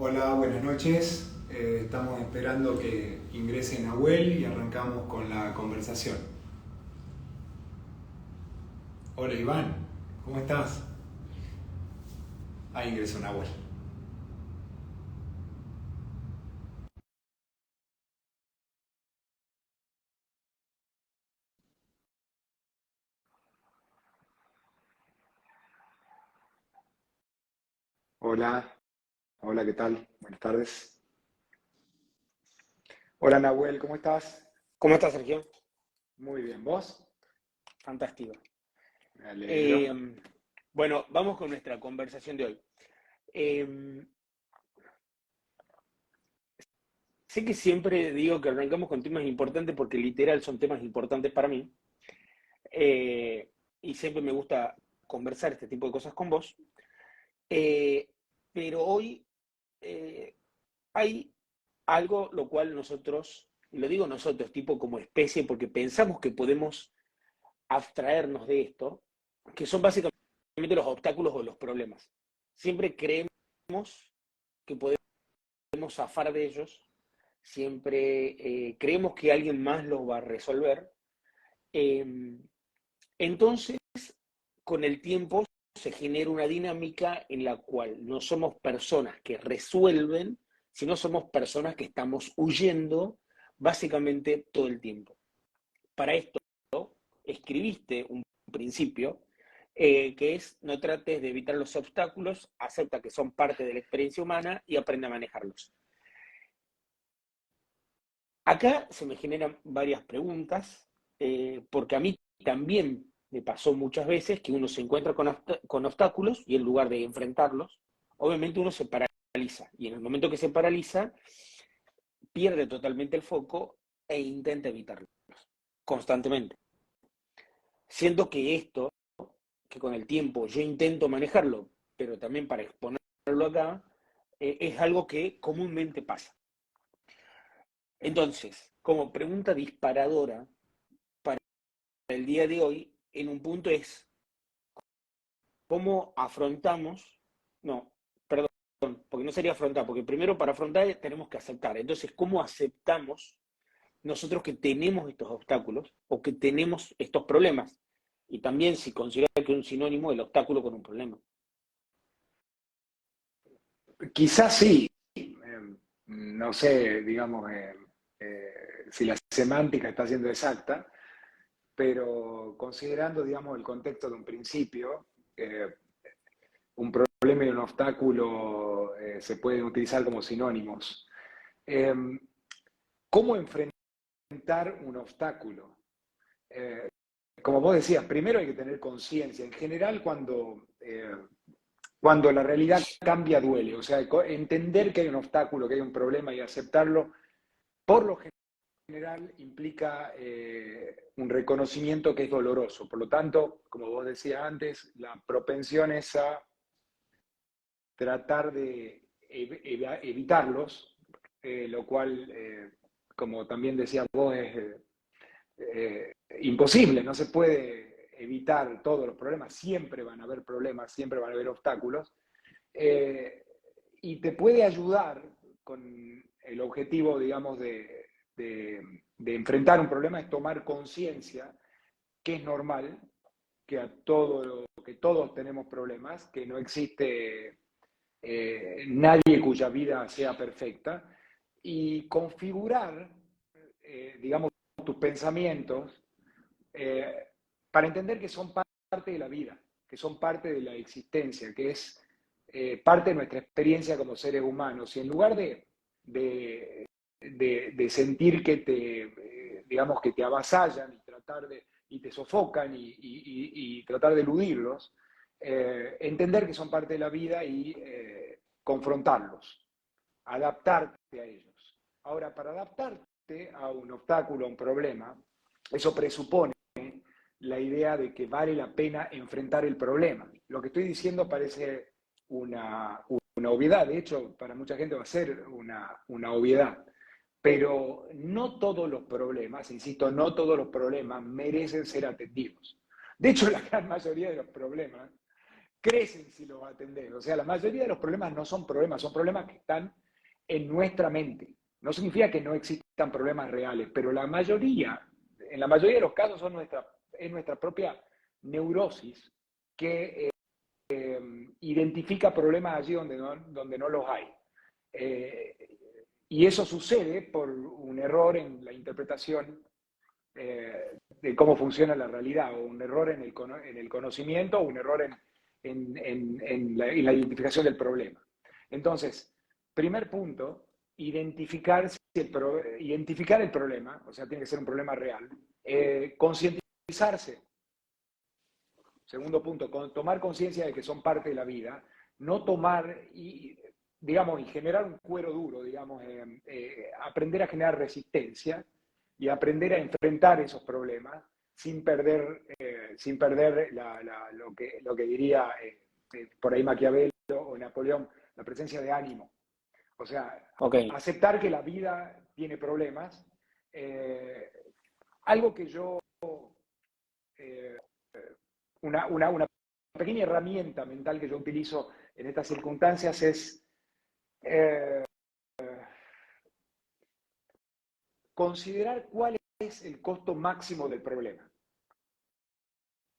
Hola, buenas noches. Estamos esperando que ingrese Nahuel y arrancamos con la conversación. Hola Iván, ¿cómo estás? Ahí ingresó Nahuel. Hola, hola, ¿qué tal? Buenas tardes. Hola Nahuel, ¿cómo estás? ¿Cómo estás, Sergio? Muy bien, ¿vos? Fantástico. Me alegro. Eh, bueno, vamos con nuestra conversación de hoy. Eh, Sé que siempre digo que arrancamos con temas importantes porque literal son temas importantes para mí. eh, y siempre me gusta conversar este tipo de cosas con vos. Eh, pero hoy eh, hay algo lo cual nosotros, y lo digo nosotros, tipo como especie, porque pensamos que podemos abstraernos de esto, que son básicamente los obstáculos o los problemas. Siempre creemos que podemos zafar de ellos, siempre creemos que alguien más los va a resolver. Eh, entonces, con el tiempo se genera una dinámica en la cual no somos personas que resuelven, sino somos personas que estamos huyendo básicamente todo el tiempo. Para esto, escribiste un principio que es no trates de evitar los obstáculos, acepta que son parte de la experiencia humana y aprende a manejarlos. Acá se me generan varias preguntas, porque a mí también me pasó muchas veces que uno se encuentra con obstáculos y en lugar de enfrentarlos, obviamente uno se paraliza. Y en el momento que se paraliza, pierde totalmente el foco e intenta evitarlos constantemente. Siento que esto, que con el tiempo yo intento manejarlo, pero también para exponerlo acá, es algo que comúnmente pasa. Entonces, como pregunta disparadora para el día de hoy, en un punto es, ¿cómo afrontamos? No, perdón, porque no sería afrontar, porque primero para afrontar tenemos que aceptar. Entonces, ¿cómo aceptamos nosotros que tenemos estos obstáculos o que tenemos estos problemas? Y también si considera que es un sinónimo el obstáculo con un problema. Quizás sí, no sé, digamos, si la semántica está siendo exacta, pero considerando, digamos, el contexto de un principio, un problema y un obstáculo se pueden utilizar como sinónimos. Eh, ¿Cómo enfrentar un obstáculo? Eh, Como vos decías, primero hay que tener conciencia. En general, cuando la realidad cambia, duele. O sea, entender que hay un obstáculo, que hay un problema y aceptarlo, por lo general implica un reconocimiento que es doloroso. Por lo tanto, como vos decías antes, la propensión es a tratar de evitarlos, lo cual, como también decías vos, es imposible, no se puede evitar todos los problemas, siempre van a haber problemas, siempre van a haber obstáculos, eh, y te puede ayudar con el objetivo, digamos, de enfrentar un problema, es tomar conciencia que es normal, que todos tenemos problemas, que no existe nadie cuya vida sea perfecta, y configurar, digamos, tus pensamientos eh, para entender que son parte de la vida, que son parte de la existencia, que es parte de nuestra experiencia como seres humanos. Y en lugar de sentir que digamos, que te avasallan y te sofocan y tratar de eludirlos, entender que son parte de la vida y confrontarlos, adaptarte a ellos. Ahora, para adaptarte a un obstáculo, a un problema, eso presupone la idea de que vale la pena enfrentar el problema. Lo que estoy diciendo parece una obviedad, de hecho, para mucha gente va a ser una obviedad, pero no todos los problemas, insisto, no todos los problemas merecen ser atendidos. De hecho, la gran mayoría de los problemas crecen si los atendés. O sea, la mayoría de los problemas no son problemas que están en nuestra mente. No significa que no existan problemas reales, pero en la mayoría de los casos es nuestra propia neurosis que identifica problemas allí donde no los hay. Y eso sucede por un error en la interpretación de cómo funciona la realidad, o un error en el conocimiento, o un error en la identificación del problema. Entonces, primer punto, identificar el problema, o sea, tiene que ser un problema real, concientizarse. Segundo punto, tomar conciencia de que son parte de la vida, no tomar y generar un cuero duro, aprender a generar resistencia y aprender a enfrentar esos problemas sin perder lo que diría por ahí Maquiavelo o Napoleón, la presencia de ánimo. O sea, aceptar que la vida tiene problemas. Algo que yo... una pequeña herramienta mental que yo utilizo en estas circunstancias es considerar cuál es el costo máximo del problema.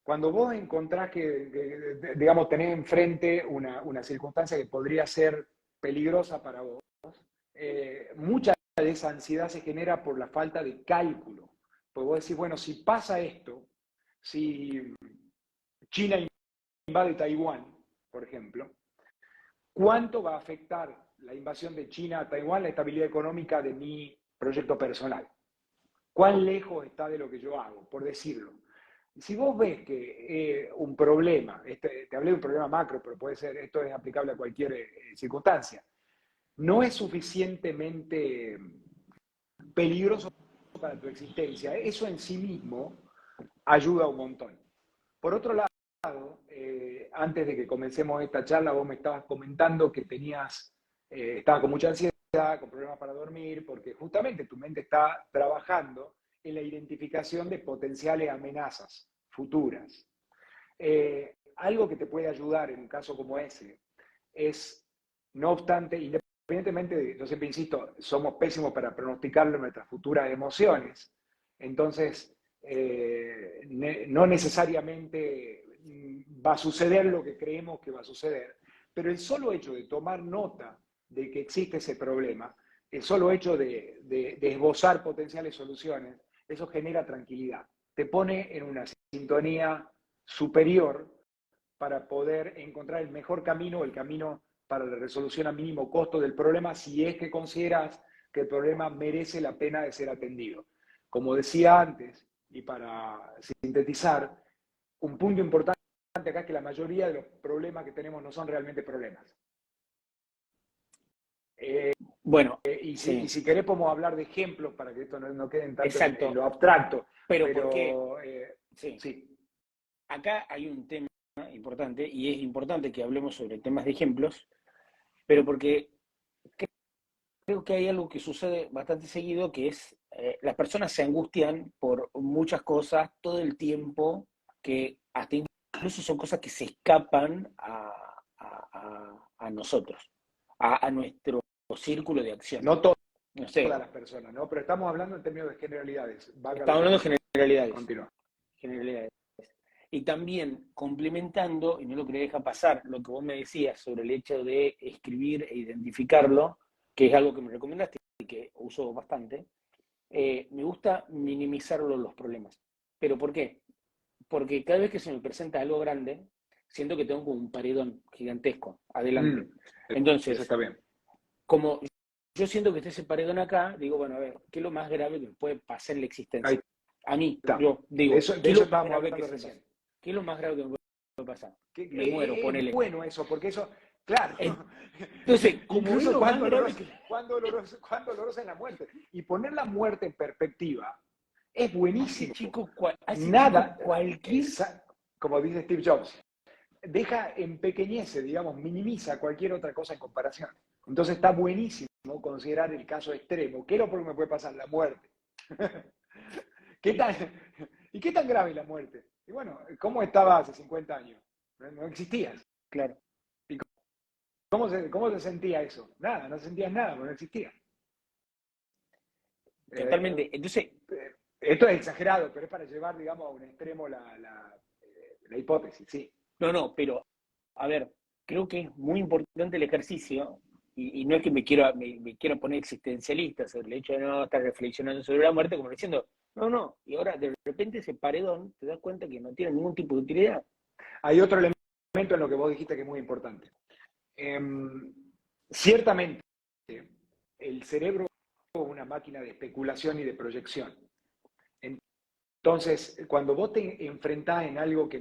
Cuando vos encontrás digamos, tenés enfrente una circunstancia que podría ser peligrosa para vos, mucha de esa ansiedad se genera por la falta de cálculo. Porque vos decís, bueno, si pasa esto, si China invade Taiwán, por ejemplo, ¿cuánto va a afectar la invasión de China a Taiwán la estabilidad económica de mi proyecto personal? ¿Cuán lejos está de lo que yo hago, por decirlo? Si vos ves que un problema, te hablé de un problema macro, pero puede ser, esto es aplicable a cualquier circunstancia, no es suficientemente peligroso para tu existencia, eso en sí mismo ayuda un montón. Por otro lado, antes de que comencemos esta charla, vos me estabas comentando que estabas con mucha ansiedad, con problemas para dormir, porque justamente tu mente está trabajando en la identificación de potenciales amenazas futuras. Algo que te puede ayudar en un caso como ese es, no obstante, independientemente de, yo siempre insisto, somos pésimos para pronosticar nuestras futuras emociones, entonces no necesariamente va a suceder lo que creemos que va a suceder, pero el solo hecho de tomar nota de que existe ese problema, el solo hecho de esbozar potenciales soluciones, eso genera tranquilidad, te pone en una sintonía superior para poder encontrar el mejor camino, el camino para la resolución a mínimo costo del problema, si es que consideras que el problema merece la pena de ser atendido. Como decía antes, y para sintetizar, un punto importante acá es que la mayoría de los problemas que tenemos no son realmente problemas. Bueno, y si querés podemos hablar de ejemplos para que esto no quede tanto en lo abstracto. Pero porque, sí. Acá hay un tema importante, y es importante que hablemos sobre temas de ejemplos, pero porque creo que hay algo que sucede bastante seguido, que es las personas se angustian por muchas cosas todo el tiempo, que hasta incluso son cosas que se escapan a nosotros, a nuestro círculo de acción. No todas las personas, ¿no? Pero estamos hablando en términos de generalidades. Estamos hablando de generalidades. Continúa. Generalidades. Y también complementando, y no lo quería dejar pasar, lo que vos me decías sobre el hecho de escribir e identificarlo, que es algo que me recomendaste y que uso bastante, me gusta minimizar los problemas. ¿Pero por qué? Porque cada vez que se me presenta algo grande, siento que tengo como un paredón gigantesco adelante. Entonces, eso está bien. Como yo siento que está ese paredón acá, digo, bueno, a ver, ¿qué es lo más grave que me puede pasar en la existencia? A mí, yo digo, de eso estábamos hablando recién. ¿Qué es lo más grave que me puede pasar? Me muero, ponele. Es bueno eso, porque eso, claro. Entonces, incluso cuán dolorosa es la muerte. Y poner la muerte en perspectiva es buenísimo. Nada, como dice Steve Jobs, empequeñece, digamos, minimiza cualquier otra cosa en comparación. Entonces está buenísimo considerar el caso extremo. ¿Qué es lo que me puede pasar? La muerte. ¿Y qué tan grave es la muerte? Y bueno, ¿cómo estaba hace 50 años? No existías. claro. ¿Y cómo se sentía eso? Nada, no sentías nada, porque no existía. Eh, Totalmente. Entonces, Esto es exagerado, pero es para llevar, digamos, a un extremo la hipótesis, sí. no, pero, a ver, creo que es muy importante el ejercicio, y no es que me quiero poner existencialista sobre el hecho de no estar reflexionando sobre la muerte, como diciendo, no, y ahora de repente ese paredón te das cuenta que no tiene ningún tipo de utilidad. Hay otro elemento en lo que vos dijiste que es muy importante. Ciertamente, el cerebro es una máquina de especulación y de proyección. Entonces, cuando vos te enfrentás en algo que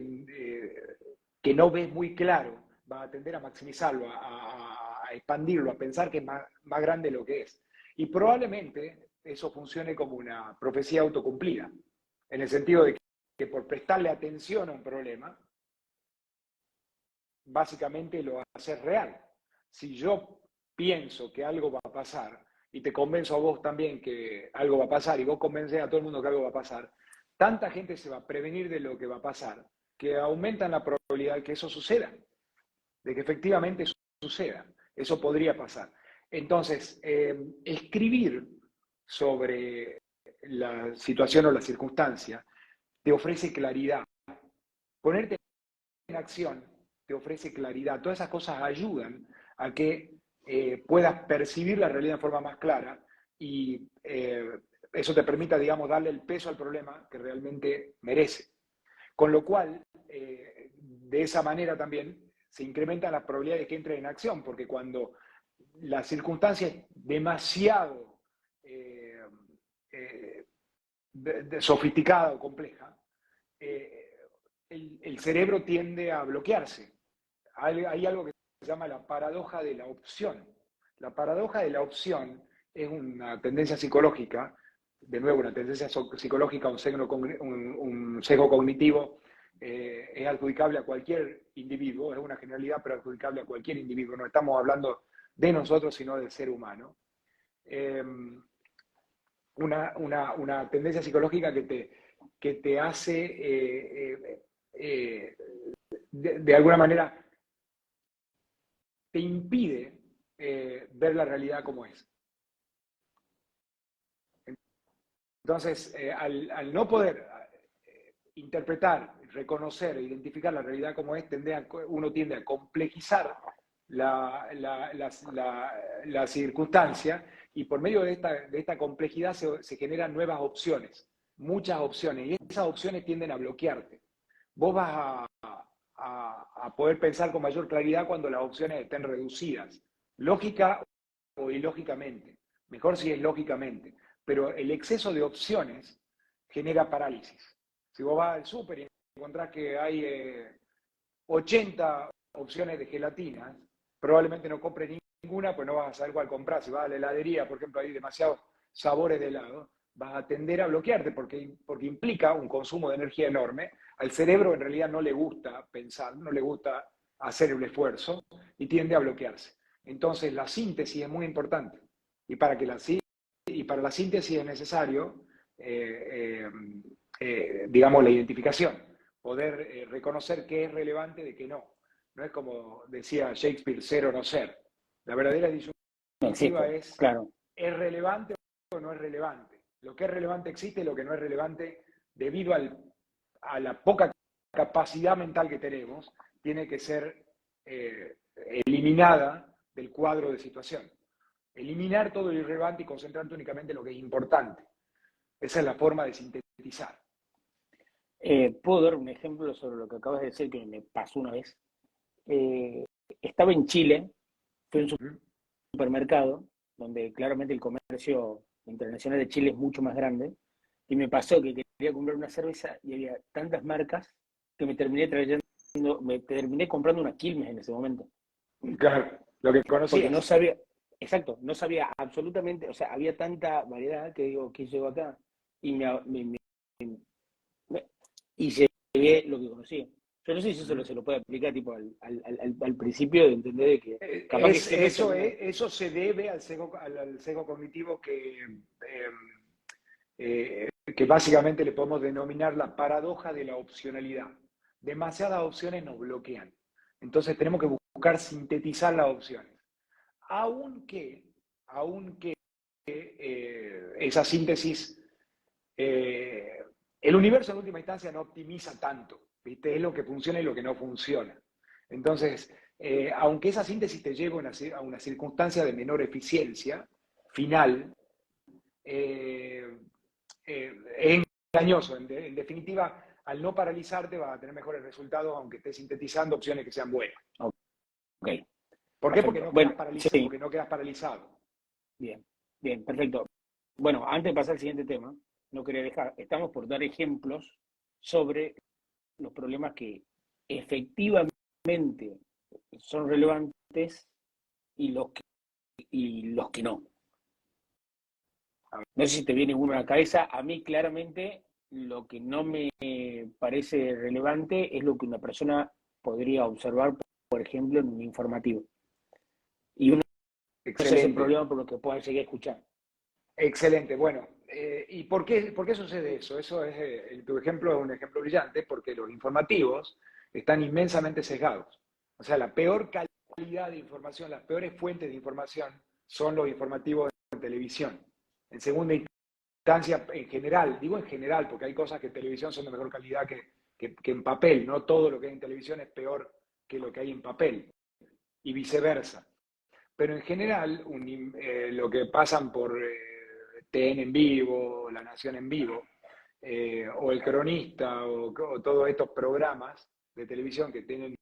no ves muy claro, vas a tender a maximizarlo, a expandirlo, a pensar que es más grande de lo que es. Y probablemente eso funcione como una profecía autocumplida, en el sentido de que por prestarle atención a un problema, básicamente lo haces real. Si yo pienso que algo va a pasar y te convenzo a vos también que algo va a pasar y vos convences a todo el mundo que algo va a pasar, tanta gente se va a prevenir de lo que va a pasar que aumentan la probabilidad de que eso suceda, de que efectivamente eso suceda. Eso podría pasar. Entonces, escribir sobre la situación o la circunstancia te ofrece claridad. Ponerte en acción te ofrece claridad. Todas esas cosas ayudan a que puedas percibir la realidad de forma más clara y eso te permita, digamos, darle el peso al problema que realmente merece. Con lo cual, de esa manera también se incrementan las probabilidades de que entre en acción, porque cuando la circunstancia es demasiado eh, sofisticada o compleja, el cerebro tiende a bloquearse. Hay algo que se llama la paradoja de la opción. La paradoja de la opción es una tendencia psicológica, de nuevo, una tendencia psicológica, un sesgo cognitivo, es adjudicable a cualquier individuo, es una generalidad, pero adjudicable a cualquier individuo. No estamos hablando de nosotros, sino del ser humano. Eh, una tendencia psicológica que te hace, de alguna manera, te impide ver la realidad como es. Entonces, al no poder interpretar, reconocer e identificar la realidad como es, uno tiende a complejizar la circunstancia y por medio de esta complejidad se generan nuevas opciones, muchas opciones, y esas opciones tienden a bloquearte. Vos vas a poder pensar con mayor claridad cuando las opciones estén reducidas, lógica o ilógicamente, mejor si es lógicamente, pero el exceso de opciones genera parálisis. Si vos vas al súper y encontrás que hay 80 opciones de gelatinas, probablemente no compres ninguna, pues no vas a saber cuál comprar. Si vas a la heladería, por ejemplo, hay demasiados sabores de helado, vas a tender a bloquearte porque implica un consumo de energía enorme. Al cerebro en realidad no le gusta pensar, no le gusta hacer el esfuerzo y tiende a bloquearse. Entonces la síntesis es muy importante. Y para, la síntesis es necesario, digamos, la identificación, poder reconocer qué es relevante de qué no. No es como decía Shakespeare, ser o no ser. La verdadera disyuntiva claro. ¿es relevante o no es relevante? Lo que es relevante existe y lo que no es relevante, debido a la poca capacidad mental que tenemos, tiene que ser eliminada del cuadro de situación. Eliminar todo lo irrelevante y concentrarte únicamente en lo que es importante. Esa es la forma de sintetizar. Puedo dar un ejemplo sobre lo que acabas de decir que me pasó una vez. Estaba en Chile, fue un supermercado, donde claramente el comercio internacional de Chile es mucho más grande, y me pasó que quería comprar una cerveza y había tantas marcas que me terminé comprando una Quilmes en ese momento. Claro, lo que Porque no conocías. sabía, exacto, no sabía absolutamente, o sea, había tanta variedad que digo, ¿qué llegó acá? Y y llegué lo que conocía. Yo no sé si eso se lo puede aplicar tipo al principio de entender de que capaz que siempre termina. Eso se debe al sesgo cognitivo que básicamente le podemos denominar la paradoja de la opcionalidad. Demasiadas opciones nos bloquean. Entonces tenemos que buscar sintetizar las opciones. Aunque esa síntesis, el universo en última instancia no optimiza tanto, ¿viste? Es lo que funciona y lo que no funciona. Entonces, aunque esa síntesis te lleve a una circunstancia de menor eficiencia final, es engañoso. En definitiva, al no paralizarte vas a tener mejores resultados, aunque estés sintetizando opciones que sean buenas. Ok, ¿Por qué? Porque perfecto. no Bueno, quedas paralizado, sí, porque no quedas paralizado. bien, bien, perfecto. Bueno, antes de pasar al siguiente tema, no quería dejar, estamos por dar ejemplos sobre los problemas que efectivamente son relevantes y los que no. No sé si te viene uno a la cabeza. A mí claramente lo que no me parece relevante es lo que una persona podría observar, por ejemplo, en un informativo. Y uno no se hace Excelente, problema por lo que puedan seguir escuchando. excelente. Bueno, ¿y por qué sucede eso? Eso es, tu ejemplo es un ejemplo brillante porque los informativos están inmensamente sesgados. O sea, la peor calidad de información, las peores fuentes de información son los informativos en televisión. En segunda instancia, en general, digo en general, porque hay cosas que en televisión son de mejor calidad que en papel. No todo lo que hay en televisión es peor que lo que hay en papel, y viceversa. Pero en general, lo que pasan por TN en vivo, La Nación en vivo, o El Cronista, o todos estos programas de televisión que tienen,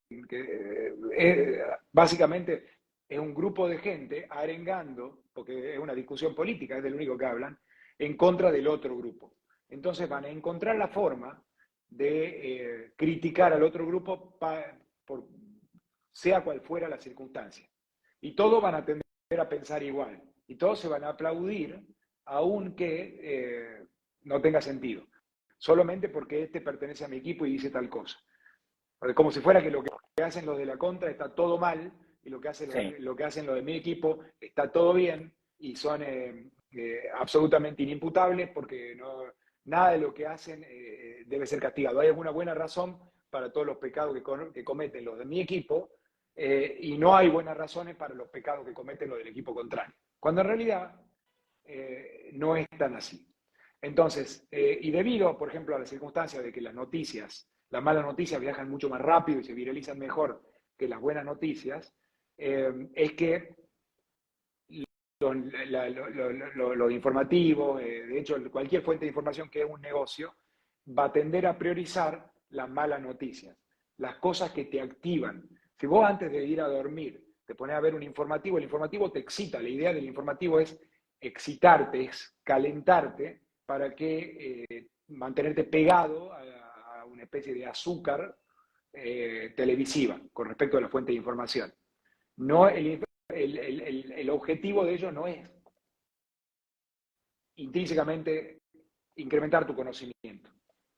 básicamente es un grupo de gente arengando, porque es una discusión política, es del único que hablan, en contra del otro grupo. Entonces van a encontrar la forma de criticar al otro grupo por, sea cual fuera la circunstancia. Y todos van a tender a pensar igual. Y todos se van a aplaudir, aunque no tenga sentido. Solamente porque este pertenece a mi equipo y dice tal cosa. Como si fuera que lo que hacen los de la contra está todo mal y lo que Sí. hacen los de mi equipo está todo bien y son absolutamente inimputables porque nada de lo que hacen debe ser castigado. Hay alguna buena razón para todos los pecados que cometen los de mi equipo, y no hay buenas razones para los pecados que cometen los del equipo contrario. Cuando en realidad no es tan así. Entonces, y debido, por ejemplo, a la circunstancia de que las malas noticias viajan mucho más rápido y se viralizan mejor que las buenas noticias, es que los informativos, de hecho, cualquier fuente de información que es un negocio, va a tender a priorizar las malas noticias, las cosas que te activan. Si vos antes de ir a dormir te pones a ver un informativo, el informativo te excita. La idea del informativo es excitarte, es calentarte para que mantenerte pegado a una especie de azúcar televisiva con respecto a la fuente de información. No, el objetivo de ello no es intrínsecamente incrementar tu conocimiento.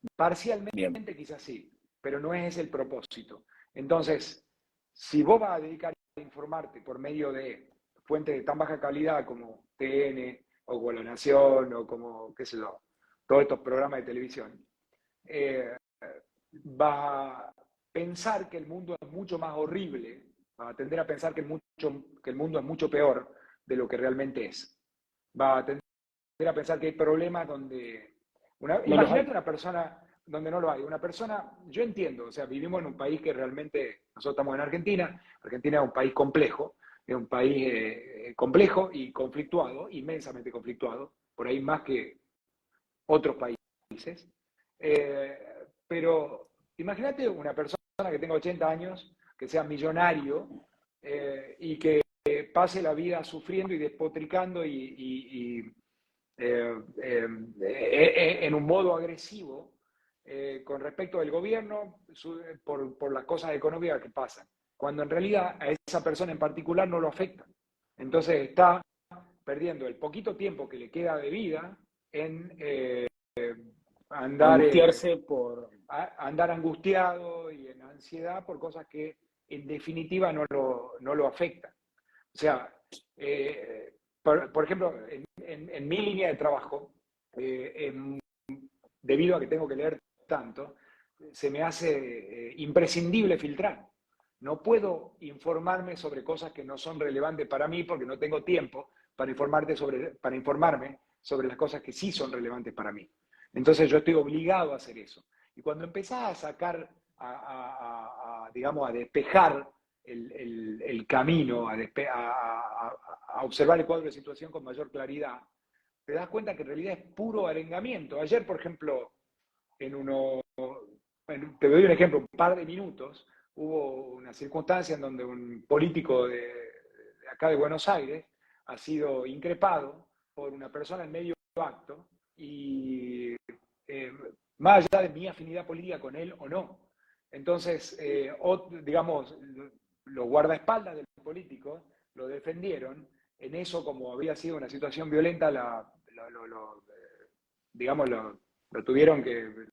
Bien. Parcialmente quizás sí, pero no es ese el propósito. Entonces, si vos vas a dedicar a informarte por medio de fuentes de tan baja calidad como TN o como La Nación o como, qué sé yo, todos estos programas de televisión, eh, vas a pensar que el mundo es mucho más horrible, vas a tender a pensar que el mundo es mucho peor de lo que realmente es. Vas a tender a pensar que hay problemas donde... No los Imagínate hay. una persona donde no lo hay. Una persona, yo entiendo, o sea, vivimos en un país que realmente, nosotros estamos en Argentina, Argentina es un país complejo, es un país complejo y conflictuado, inmensamente conflictuado, por ahí más que otros países. Eh, pero imagínate una persona que tenga 80 años, que sea millonario y que pase la vida sufriendo y despotricando en un modo agresivo con respecto del gobierno por las cosas económicas que pasan, cuando en realidad a esa persona en particular no lo afecta. Entonces está perdiendo el poquito tiempo que le queda de vida en andar, Angustiarse por... andar angustiado y en ansiedad por cosas que en definitiva no lo afectan. O sea, por ejemplo, en mi línea de trabajo, debido a que tengo que leer tanto, se me hace imprescindible filtrar. No puedo informarme sobre cosas que no son relevantes para mí porque no tengo tiempo para informarme sobre las cosas que sí son relevantes para mí. Entonces yo estoy obligado a hacer eso. Y cuando empezás a sacar, digamos, a despejar el camino, a observar el cuadro de situación con mayor claridad, te das cuenta que en realidad es puro arengamiento. Ayer, por ejemplo, te doy un ejemplo, un par de minutos, hubo una circunstancia en donde un político de acá de Buenos Aires ha sido increpado por una persona en medio acto y eh, más allá de mi afinidad política con él o no. Entonces, digamos, los guardaespaldas del político lo defendieron. En eso, como había sido una situación violenta, digamos, lo tuvieron que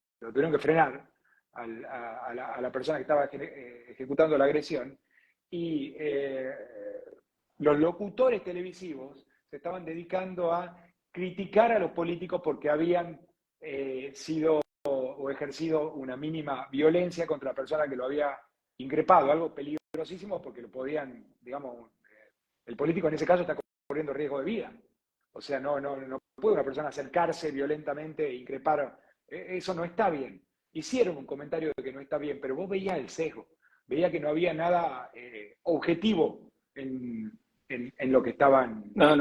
frenar a la persona que estaba ejecutando la agresión. Y los locutores televisivos se estaban dedicando a criticar a los políticos porque habían sido o ejercido una mínima violencia contra la persona que lo había increpado, algo peligrosísimo porque lo podían, digamos, el político en ese caso está corriendo riesgo de vida. O sea, no puede una persona acercarse violentamente e increpar. Eso no está bien. Hicieron un comentario de que no está bien, pero vos veías el sesgo, veías que no había nada objetivo en lo que estaban No,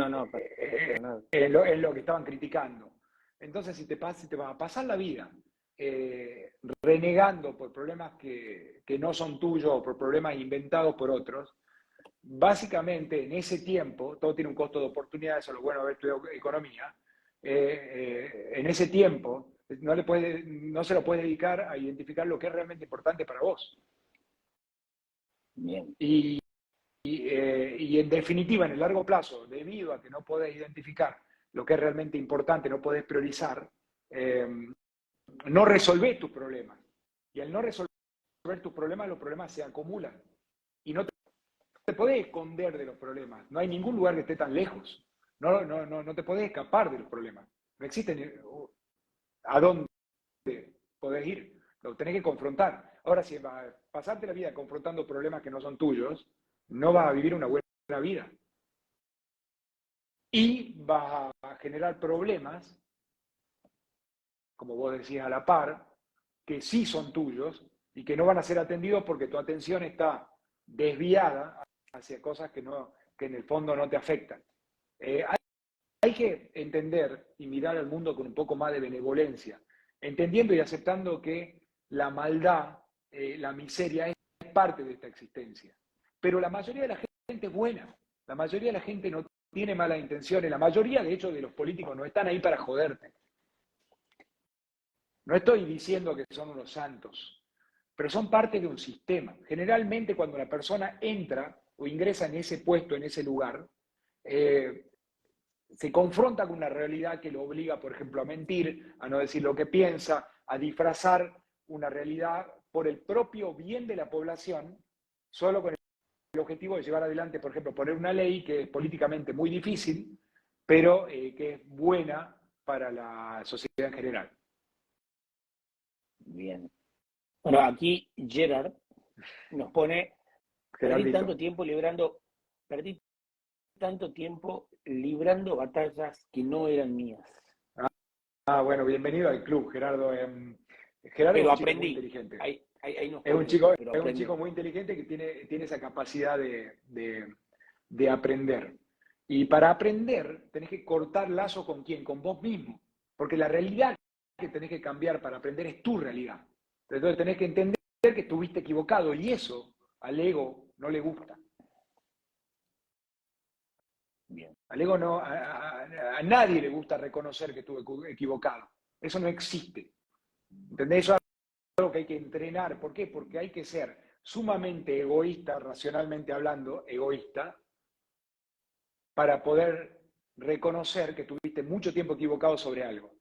en lo que estaban criticando. Entonces, si te vas a pasar la vida renegando por problemas que no son tuyos o por problemas inventados por otros, básicamente en ese tiempo, todo tiene un costo de oportunidad, eso es lo bueno de haber estudiado economía, en ese tiempo no se lo puede dedicar a identificar lo que es realmente importante para vos. Bien. Y en definitiva, en el largo plazo, debido a que no podés identificar lo que es realmente importante, no podés priorizar, no resolvés tus problemas. Y al no resolver tus problemas, los problemas se acumulan. Y no te podés esconder de los problemas. No hay ningún lugar que esté tan lejos. No te podés escapar de los problemas. No existe a dónde podés ir. Lo tenés que confrontar. Ahora, si pasarte la vida confrontando problemas que no son tuyos, no vas a vivir una buena vida. Y vas a generar problemas, como vos decías, a la par, que sí son tuyos y que no van a ser atendidos porque tu atención está desviada hacia cosas que en el fondo no te afectan. Hay que entender y mirar al mundo con un poco más de benevolencia, entendiendo y aceptando que la maldad, la miseria es parte de esta existencia. Pero la mayoría de la gente es buena, la mayoría de la gente no tiene malas intenciones, la mayoría de hecho de los políticos no están ahí para joderte. No estoy diciendo que son unos santos, pero son parte de un sistema. Generalmente cuando la persona entra o ingresa en ese puesto, en ese lugar, se confronta con una realidad que lo obliga, por ejemplo, a mentir, a no decir lo que piensa, a disfrazar una realidad por el propio bien de la población, solo con el objetivo de llevar adelante, por ejemplo, poner una ley que es políticamente muy difícil, pero que es buena para la sociedad en general. Bien. Bueno, aquí Gerard nos pone, perdí tanto tiempo librando batallas que no eran mías. Bueno, bienvenido al club, Gerardo. Gerardo Pero es un chico muy aprendí. inteligente. Ahí nos Es un pone, chico, pero es un aprendí. chico muy inteligente que tiene esa capacidad de aprender. Y para aprender tenés que cortar lazo con quién, con vos mismo. Porque la realidad que tenés que cambiar para aprender es tu realidad. Entonces tenés que entender que estuviste equivocado y eso al ego no le gusta. Bien. Al ego no, a nadie le gusta reconocer que estuvo equivocado. Eso no existe. ¿Entendés? Eso es algo que hay que entrenar. ¿Por qué? Porque hay que ser sumamente egoísta, racionalmente hablando, egoísta, para poder reconocer que tuviste mucho tiempo equivocado sobre algo.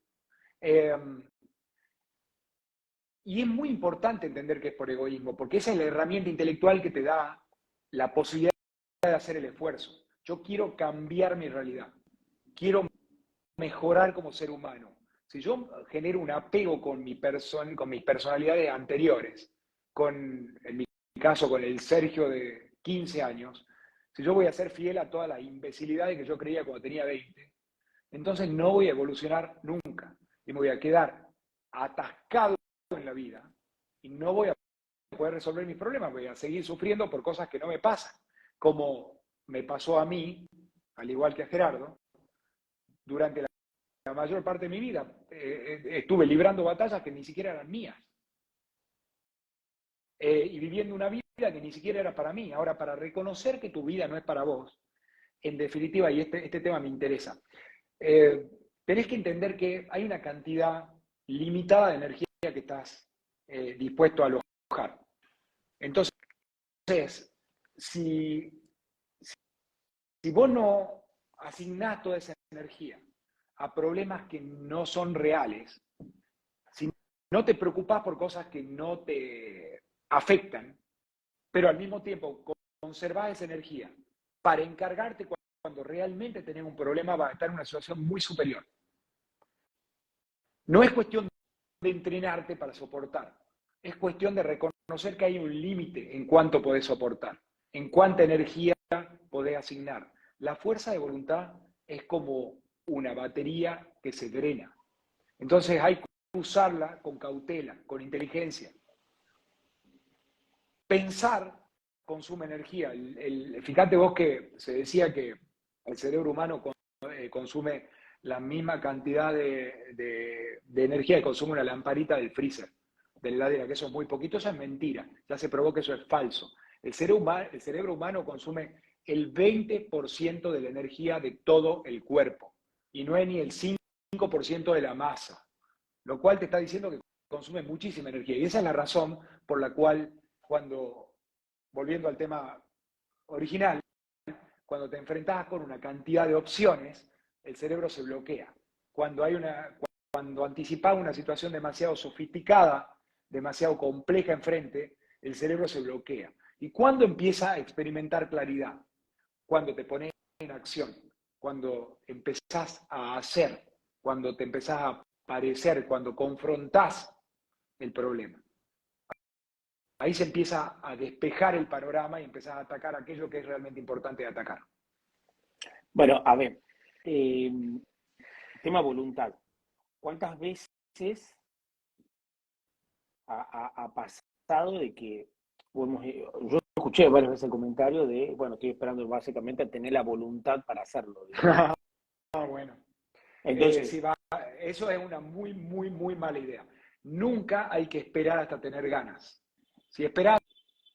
Y es muy importante entender que es por egoísmo, porque esa es la herramienta intelectual que te da la posibilidad de hacer el esfuerzo. Yo quiero cambiar mi realidad, quiero mejorar como ser humano. Si yo genero un apego con mis personalidades anteriores, con, en mi caso con el Sergio de 15 años, si yo voy a ser fiel a todas las imbecilidades que yo creía cuando tenía 20, entonces no voy a evolucionar nunca y me voy a quedar atascado en la vida y no voy a poder resolver mis problemas, voy a seguir sufriendo por cosas que no me pasan, como me pasó a mí, al igual que a Gerardo, durante la mayor parte de mi vida. Estuve librando batallas que ni siquiera eran mías y viviendo una vida que ni siquiera era para mí. Ahora, para reconocer que tu vida no es para vos, en definitiva, y este tema me interesa, tenés que entender que hay una cantidad limitada de energía que estás dispuesto a alojar. Entonces, si vos no asignás toda esa energía a problemas que no son reales, si no te preocupás por cosas que no te afectan, pero al mismo tiempo conservás esa energía para encargarte cuando realmente tenés un problema, vas a estar en una situación muy superior. No es cuestión de entrenarte para soportar, es cuestión de reconocer que hay un límite en cuánto podés soportar, en cuánta energía podés asignar. La fuerza de voluntad es como una batería que se drena. Entonces hay que usarla con cautela, con inteligencia. Pensar consume energía. Fíjate vos que se decía que el cerebro humano consume la misma cantidad de energía que consume una lamparita del freezer, de la heladera, que eso es muy poquito. Eso es mentira. Ya se probó que eso es falso. El cerebro humano consume el 20% de la energía de todo el cuerpo y no es ni el 5% de la masa, lo cual te está diciendo que consume muchísima energía. Y esa es la razón por la cual volviendo al tema original, cuando te enfrentas con una cantidad de opciones, el cerebro se bloquea. Cuando anticipas una situación demasiado sofisticada, demasiado compleja enfrente, el cerebro se bloquea. ¿Y cuándo empieza a experimentar claridad? Cuando te pones en acción, cuando empezás a hacer, cuando te empezás a parecer, cuando confrontás el problema. Ahí se empieza a despejar el panorama y empezás a atacar aquello que es realmente importante de atacar. Bueno, a ver, tema voluntad. ¿Cuántas veces ha pasado de que yo escuché varias veces el comentario de, bueno, estoy esperando básicamente a tener la voluntad para hacerlo? Bueno. Entonces, Sí, eso es una muy, muy, muy mala idea. Nunca hay que esperar hasta tener ganas. Si esperás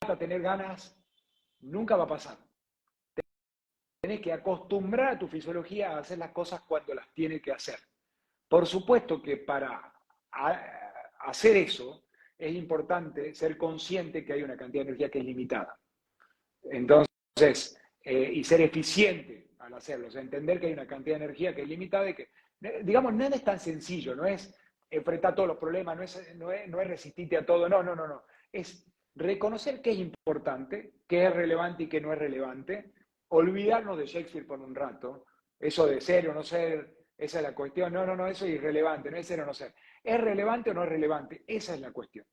hasta tener ganas, nunca va a pasar. Tenés que acostumbrar a tu fisiología a hacer las cosas cuando las tiene que hacer. Por supuesto que para hacer eso es importante ser consciente que hay una cantidad de energía que es limitada. Entonces, y ser eficiente al hacerlo, o sea, entender que hay una cantidad de energía que es limitada y que, digamos, nada es tan sencillo, no es enfrentar todos los problemas, no es resistirte a todo, no. Es reconocer qué es importante, qué es relevante y qué no es relevante, olvidarnos de Shakespeare por un rato, eso de ser o no ser, esa es la cuestión, no, eso es irrelevante, no es ser o no ser. ¿Es relevante o no es relevante? Esa es la cuestión.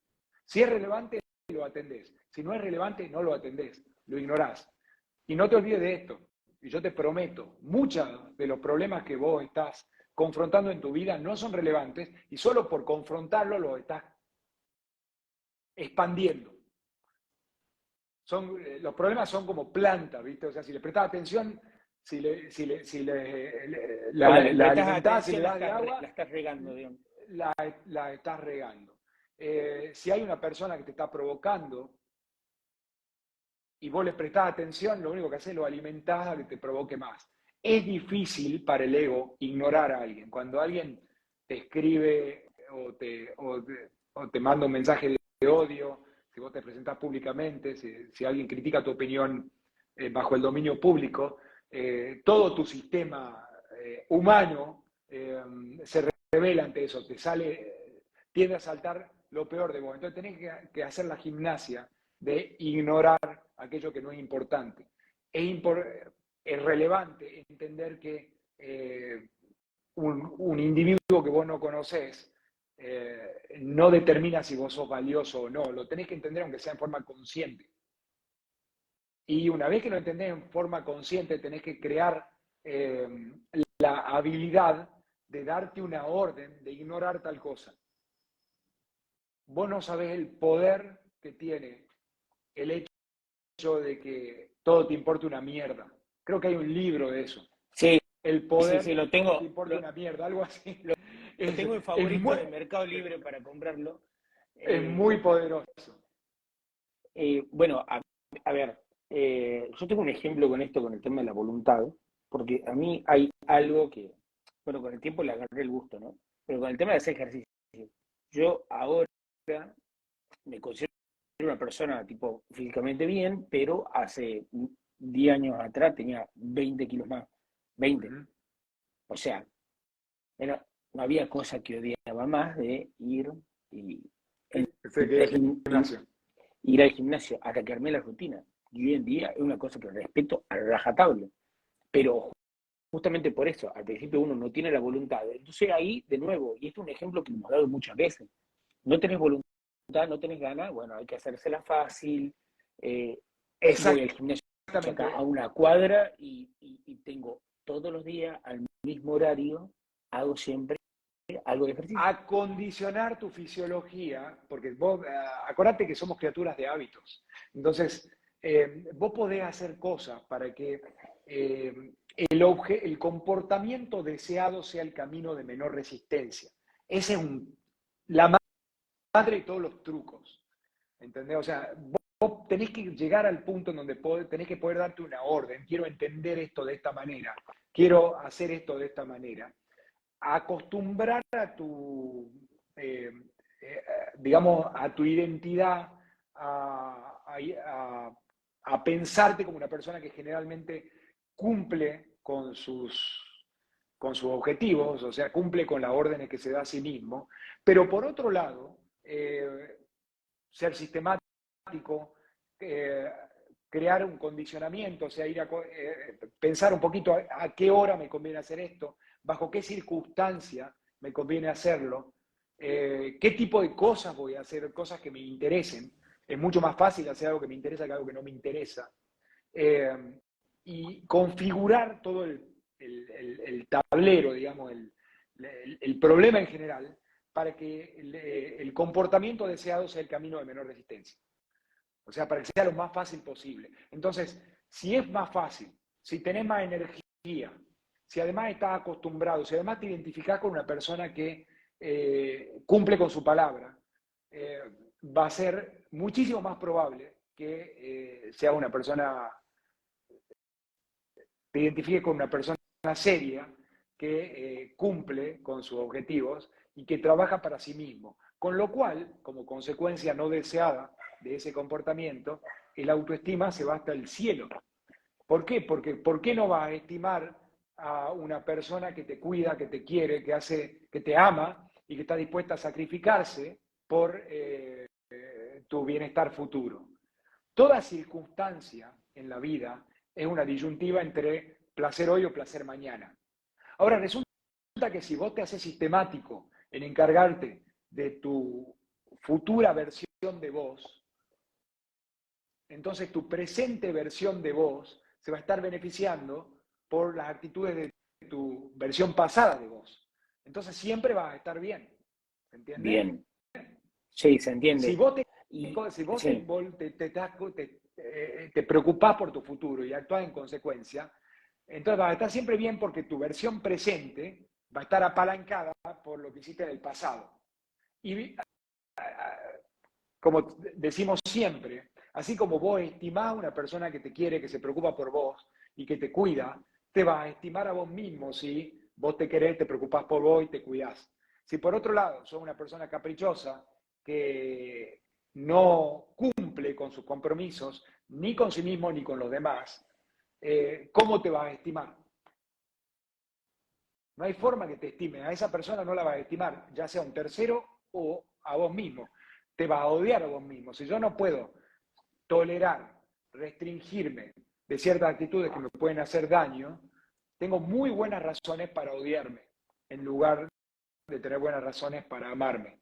Si es relevante, lo atendés. Si no es relevante, no lo atendés, lo ignorás. Y no te olvides de esto, y yo te prometo, muchos de los problemas que vos estás confrontando en tu vida no son relevantes y solo por confrontarlo lo estás expandiendo. Los problemas son como plantas, ¿viste? O sea, si le prestás atención, si la alimentás, si le das de agua, la estás regando, digamos. La estás regando. Si hay una persona que te está provocando y vos le prestás atención, lo único que haces es lo alimentás a que te provoque más. Es difícil para el ego ignorar a alguien. Cuando alguien te escribe o te manda un mensaje de odio, si vos te presentás públicamente, si alguien critica tu opinión bajo el dominio público, todo tu sistema humano se revela ante eso, tiende a saltar lo peor de vos. Entonces tenés que hacer la gimnasia de ignorar aquello que no es importante. Es relevante entender que un individuo que vos no conocés no determina si vos sos valioso o no. Lo tenés que entender aunque sea en forma consciente. Y una vez que lo entendés en forma consciente, tenés que crear la habilidad de darte una orden, de ignorar tal cosa. Vos no sabés el poder que tiene el hecho de que todo te importe una mierda. Creo que hay un libro de eso. Sí, El sí, poder sí, de que todo te importe una mierda, algo así. lo, lo Es, tengo en es, favorito muy, de Mercado Libre para comprarlo. es muy poderoso. Bueno, a ver, yo tengo un ejemplo con esto, con el tema de la voluntad, porque a mí hay algo que, bueno, con el tiempo le agarré el gusto, ¿no? Pero con el tema de hacer ejercicio, yo ahora me considero una persona tipo físicamente bien, pero hace 10 años atrás tenía 20 kilos más, 20. Uh-huh. O sea, era, no había cosa que odiaba más de ir y, Gimnasio. ir al gimnasio hasta que armé la rutina. Y hoy en día es una cosa que respeto a rajatabla. Pero justamente por eso, al principio uno no tiene la voluntad. Entonces ahí, de nuevo, y esto es un ejemplo que hemos dado muchas veces, no tenés voluntad, no tenés ganas, bueno, hay que hacérsela fácil. Eh, Voy al gimnasio acá a Exactamente. una cuadra y tengo todos los días al mismo horario, hago siempre algo de ejercicio. Acondicionar tu fisiología, porque vos, acordate que somos criaturas de hábitos. Entonces, vos podés hacer cosas para que el comportamiento deseado sea el camino de menor resistencia. Ese es la madre de todos los trucos. ¿Entendés? O sea, vos tenés que llegar al punto en donde tenés que poder darte una orden. Quiero entender esto de esta manera. Quiero hacer esto de esta manera. Acostumbrar a tu, digamos, a tu identidad, a pensarte como una persona que generalmente cumple con sus objetivos, o sea, cumple con las órdenes que se da a sí mismo, pero por otro lado, ser sistemático, eh, crear un condicionamiento, o sea, pensar un poquito a qué hora me conviene hacer esto, bajo qué circunstancia me conviene hacerlo, qué tipo de cosas voy a hacer, cosas que me interesen. Es mucho más fácil hacer algo que me interesa que algo que no me interesa. Y configurar todo el tablero, digamos, el problema en general, para que el comportamiento deseado sea el camino de menor resistencia. O sea, para que sea lo más fácil posible. Entonces, si es más fácil, si tenés más energía, si además estás acostumbrado, si además te identificás con una persona que cumple con su palabra, va a ser muchísimo más probable que sea una persona, te identifique con una persona seria que cumple con sus objetivos y que trabaja para sí mismo. Con lo cual, como consecuencia no deseada de ese comportamiento, el autoestima se va hasta el cielo. ¿Por qué? Porque ¿por qué no vas a estimar a una persona que te cuida, que te quiere, que te ama y que está dispuesta a sacrificarse por tu bienestar futuro? Toda circunstancia en la vida es una disyuntiva entre placer hoy o placer mañana. Ahora, resulta que si vos te haces sistemático en encargarte de tu futura versión de vos, entonces tu presente versión de vos se va a estar beneficiando por las actitudes de tu versión pasada de vos. Entonces siempre vas a estar bien. ¿Se entiende? Bien, sí, se Si entiende. vos te, Y si vos sí, te preocupás por tu futuro y actúas en consecuencia, entonces vas a estar siempre bien porque tu versión presente va a estar apalancada por lo que hiciste en el pasado. Y como decimos siempre, así como vos estimás a una persona que te quiere, que se preocupa por vos y que te cuida, te vas a estimar a vos mismo si vos te querés, te preocupás por vos y te cuidás. Si por otro lado sos una persona caprichosa que no cumple con sus compromisos, ni con sí mismo ni con los demás, ¿cómo te vas a estimar? No hay forma que te estime. A esa persona no la vas a estimar, ya sea un tercero o a vos mismo. Te vas a odiar a vos mismo. Si yo no puedo tolerar, restringirme de ciertas actitudes que me pueden hacer daño, tengo muy buenas razones para odiarme, en lugar de tener buenas razones para amarme.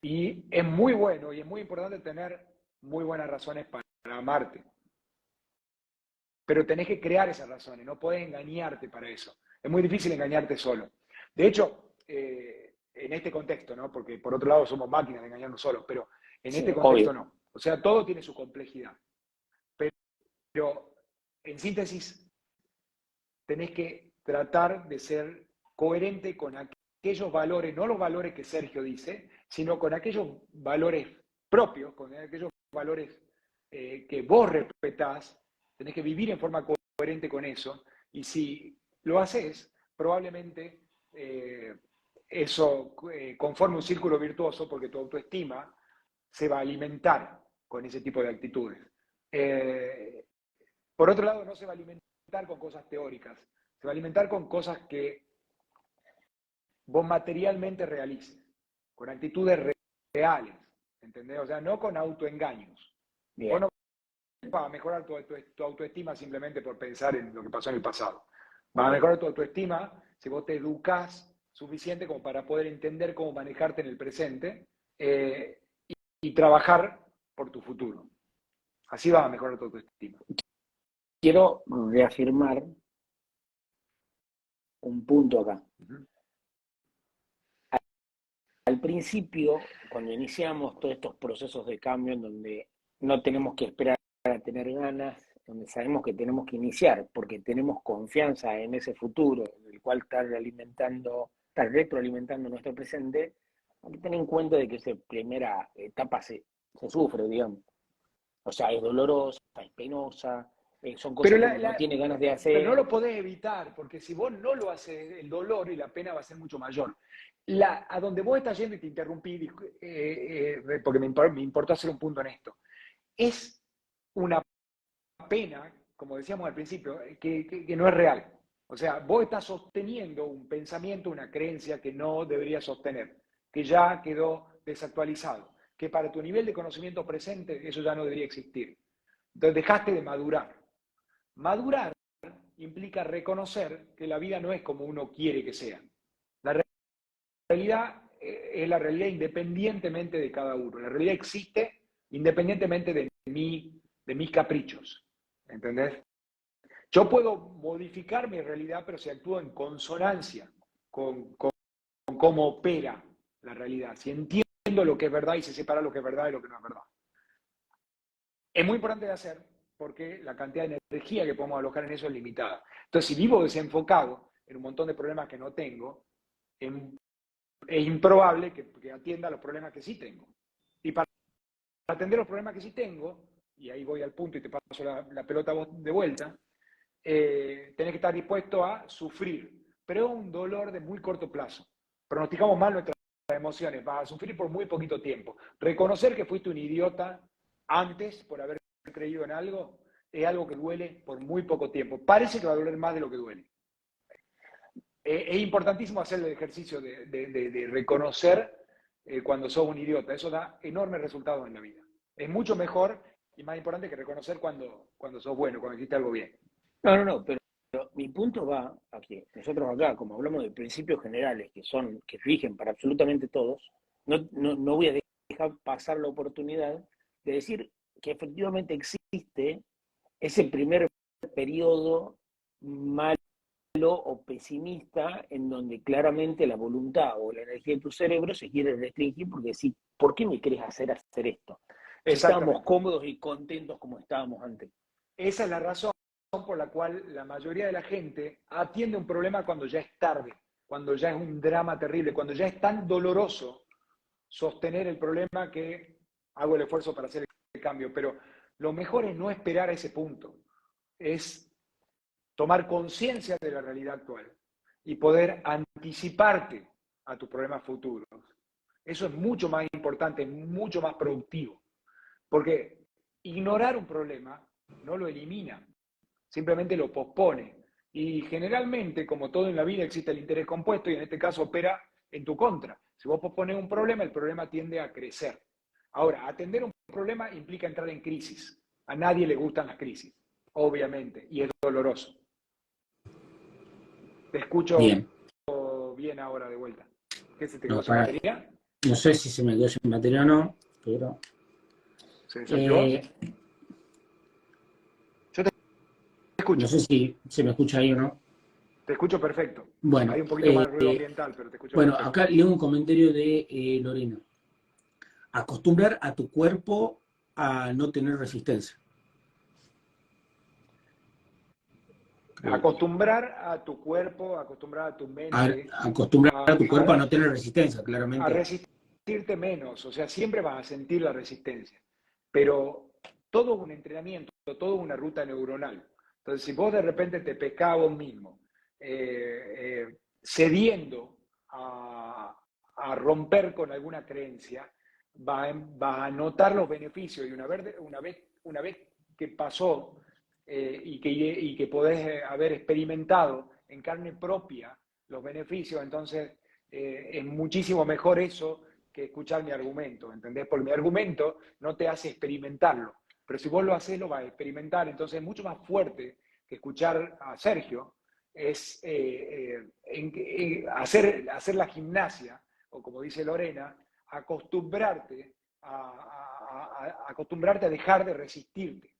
Y es muy bueno y es muy importante tener muy buenas razones para amarte. pero tenés que crear esas razones, no podés engañarte para eso. Es muy difícil engañarte solo. De hecho, en este contexto, ¿no? Porque por otro lado somos máquinas de engañarnos solos, pero en Sí, este contexto obvio. no. O sea, todo tiene su complejidad. Pero en síntesis, tenés que tratar de ser coherente con aquellos valores, no los valores que Sergio dice, sino con aquellos valores propios, con aquellos valores que vos respetás, tenés que vivir en forma coherente con eso, y si lo haces, probablemente eso conforme un círculo virtuoso, porque tu autoestima se va a alimentar con ese tipo de actitudes. Por otro lado, no se va a alimentar con cosas teóricas, se va a alimentar con cosas que vos materialmente realices, con actitudes reales, ¿entendés? O sea, no con autoengaños. Vos Bien. no vas a mejorar tu autoestima simplemente por pensar en lo que pasó en el pasado. Vas a Ok. mejorar tu autoestima si vos te educás suficiente como para poder entender cómo manejarte en el presente y trabajar por tu futuro. Así vas a mejorar tu autoestima. Quiero reafirmar un punto acá. Uh-huh. Al principio, cuando iniciamos todos estos procesos de cambio en donde no tenemos que esperar a tener ganas, donde sabemos que tenemos que iniciar porque tenemos confianza en ese futuro, en el cual está retroalimentando nuestro presente, hay que tener en cuenta de que esa primera etapa se sufre, digamos. O sea, es dolorosa, es penosa, son Pero, cosas que uno no tiene ganas de pero no hacer. lo podés evitar, porque si vos no lo haces, el dolor y la pena va a ser mucho mayor. A donde vos estás yendo, y te interrumpí, porque me importó hacer un punto en esto, es una pena, como decíamos al principio, que no es real. O sea, vos estás sosteniendo un pensamiento, una creencia que no deberías sostener, que ya quedó desactualizado, que para tu nivel de conocimiento presente eso ya no debería existir. Entonces dejaste de madurar. Madurar implica reconocer que la vida no es como uno quiere que sea. La realidad es la realidad independientemente de cada uno. La realidad existe independientemente de mis caprichos. ¿Entendés? Yo puedo modificar mi realidad, pero si actúo en consonancia con cómo opera la realidad, si entiendo lo que es verdad y se separa lo que es verdad y lo que no es verdad. Es muy importante de hacer porque la cantidad de energía que podemos alojar en eso es limitada. Entonces, si vivo desenfocado en un montón de problemas que no tengo, es improbable que atienda los problemas que sí tengo. Y para atender los problemas que sí tengo, y ahí voy al punto y te paso la pelota de vuelta, tenés que estar dispuesto a sufrir, pero es un dolor de muy corto plazo. Pronosticamos mal nuestras emociones, vas a sufrir por muy poquito tiempo. Reconocer que fuiste un idiota antes por haber creído en algo es algo que duele por muy poco tiempo. Parece que va a doler más de lo que duele. Es importantísimo hacer el ejercicio de reconocer cuando sos un idiota. Eso da enormes resultados en la vida. Es mucho mejor y más importante que reconocer cuando sos bueno, cuando hiciste algo bien. No, pero mi punto va a que nosotros acá, como hablamos de principios generales que rigen para absolutamente todos, no voy a dejar pasar la oportunidad de decir que efectivamente existe ese primer periodo malo o pesimista en donde claramente la voluntad o la energía de tu cerebro se quiere restringir porque decís, ¿por qué me querés hacer esto? Si estábamos Exactamente. cómodos y contentos como estábamos antes. Esa es la razón por la cual la mayoría de la gente atiende un problema cuando ya es tarde, cuando ya es un drama terrible, cuando ya es tan doloroso sostener el problema que hago el esfuerzo para hacer el cambio. Pero lo mejor es no esperar a ese punto, es tomar conciencia de la realidad actual y poder anticiparte a tus problemas futuros. Eso es mucho más importante, mucho más productivo, porque ignorar un problema no lo elimina, simplemente lo pospone. Y generalmente, como todo en la vida, existe el interés compuesto y en este caso opera en tu contra. Si vos pospones un problema, el problema tiende a crecer. Ahora, atender un problema implica entrar en crisis. A nadie le gustan las crisis, obviamente, y es doloroso. Te escucho Bien, bien ahora de vuelta. ¿Qué se te quedó no, sin batería? no sé si se me quedó sin batería o no, pero ¿Se desactivó? Yo te escucho. No sé si se me escucha ahí o no. Te escucho perfecto. Bueno, Hay un poquito más de ruido ambiental, pero te escucho bueno, perfecto. acá leo un comentario de Lorena. Acostumbrar a tu cuerpo a no tener resistencia. Acostumbrar a tu cuerpo, acostumbrar a tu mente Acostumbrar a tu cuerpo a a, no tener resistencia, a claramente. resistirte menos. O sea, siempre vas a sentir la resistencia. Pero todo un entrenamiento, todo una ruta neuronal. Entonces, si vos de repente te pescás a vos mismo, cediendo a romper con alguna creencia, va a notar los beneficios y una vez que pasó y que podés haber experimentado en carne propia los beneficios, entonces es muchísimo mejor eso que escuchar mi argumento, ¿entendés? Porque mi argumento no te hace experimentarlo, pero si vos lo haces, lo vas a experimentar, entonces es mucho más fuerte que escuchar a Sergio, es hacer la gimnasia, o como dice Lorena, acostumbrarte a dejar de resistirte,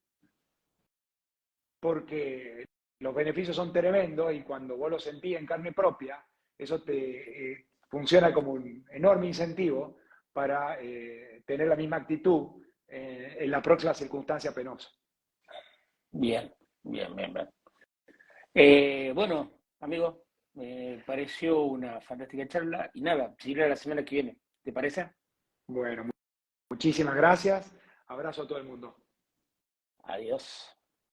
porque los beneficios son tremendos y cuando vos lo sentís en carne propia, eso te funciona como un enorme incentivo para tener la misma actitud en la próxima circunstancia penosa. Bien, bien, bien, bien. Bueno, amigo, me pareció una fantástica charla y nada, seguirá la semana que viene. ¿Te parece? Bueno, muchísimas gracias. Abrazo a todo el mundo. Adiós.